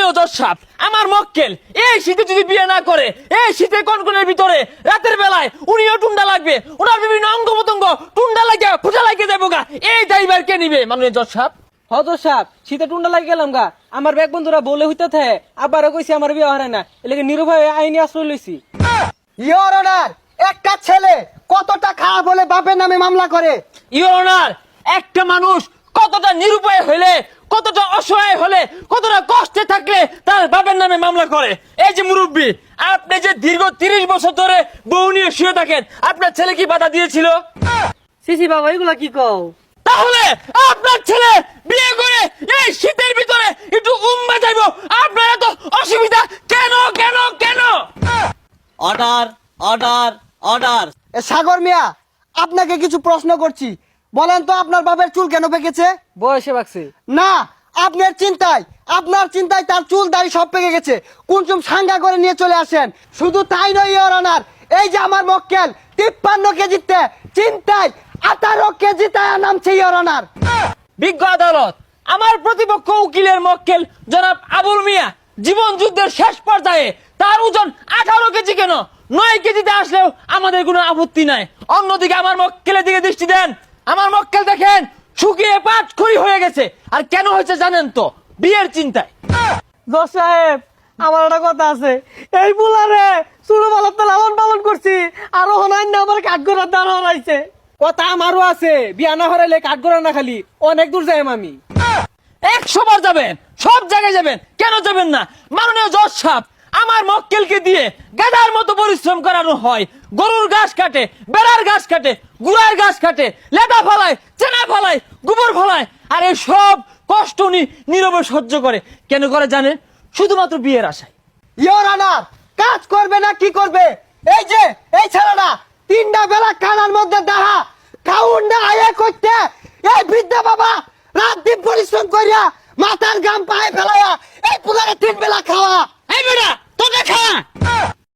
মাননীয় জজ সাহেব, আমার মক্কেল এই শীতে যদি বিয়ে না করে, এই শীতে কনকনের ভিতরে রাতের বেলায় উনিও টুন্ডা লাগবে, ওনার বিভিন্ন অঙ্গ প্রত্যঙ্গ টুন্ডা লাগে ফুটা লাগে যাবো গা, এই দায়ভার কে নিবে মাননীয় জজ সাহেব? হজর সাহেব, শীতে টুন্ডা লাগে গেলাম গা, আমার ব্যাগ বন্ধুরা বলে হইতে থাকে, আবারও কইছি আমার বিয়ে হয় না, এলাকা নিরুভাবে আইনি আশ্রয় লইছি। ইওর অনার, একটা ছেলে কতটা খারাপ হলে বাপের নামে মামলা করে? ইওর অনার, একটা মানুষ কতটা নিরুপায় হলে, কতটা অসহায় হলে, কতটা কষ্টে থাকলে তার বাবার নামে মামলা করে। এই যে মুরব্বী, আপনি যে দীর্ঘ 30 বছর ধরে বউ নিয়ে শুয়ে থাকেন, আপনার ছেলে কি বাধা দিয়েছিল? সিসি বাবা, এগুলা কি কও? তাহলে আপনার ছেলে বিয়ে করে এই শীতের ভিতরে একটু উম্মা যাইব, আপনার এত অসুবিধা কেন কেন কেন? Order order order. সাগর মিয়া, আপনাকে কিছু প্রশ্ন করছি, বলেন তো আপনার বাপের চুল কেন পেকেছে? বয়সে বাকছে। না, আপনার চিন্তায় তার চুল দাড়ি সব পেকে গেছে। কুনচুম সাঙ্গা করে নিয়ে চলে আসেন। শুধু তাই নয় ইওর অনার, এই যে আমার মক্কেল 53 কেজিতে চিন্তায় 18 কেজিতে নামছে ইওর অনার। বিজ্ঞ আদালত, আমার প্রতিপক্ষ উকিলের মক্কেল জনাব আবুল মিয়া জীবন যুদ্ধের শেষ পর্যায়ে তার ওজন 18 কেজি কেন 9 কেজিতে আসলেও আমাদের কোনো আপত্তি নাই। অন্যদিকে আমার মক্কেলের দিকে দৃষ্টি দেন, আমার মক্কেল দেখেন শুকিয়ে পাটখড়ি হয়ে গেছে। আর কেন হয়েছে জানেন তো? বিয়ের চিন্তায়। জজ সাহেব, আমার একটা কথা আছে, এই বুলারে ছোটবেলার তো লালন পালন করছি, আরো হনাই না আমার কাঠগড়ার দান হরাইছে। কথা আমারও আছে, বিয়া না হরাইলে কাঠগড়া না খালি অনেক দূর যাই আমি। 100 বার যাবেন, সব জায়গায় যাবেন, কেন যাবেন না? মাননীয় জজ সাহেব, আমার মক্কেলকে দিয়ে গাধার মতো পরিশ্রম করানো হয়। গরুর ঘাস কাটে, বেড়ার ঘাস কাটে, গুড়ার ঘাস কাটে, লেদা ফলায়, চেনা ফলায়, গোবর ফলায়, আর এই সব কষ্ট উনি নীরবে সহ্য করে। কেন করে জানেন? শুধুমাত্র বিয়ের আশায়। ইওর অনার, কাজ করবে না কি করবে? এই যে এই ছেলেটা 3টা বেলা কানার মধ্যে দাহা খাউন না আয়ে করতে, এই বৃদ্ধা বাবা রাত দিন পরিশ্রম করিয়া মাথার গাম পায়ে ফেলাইয়া এই পুলারে 3 বেলা খাওয়া। এই বেটা,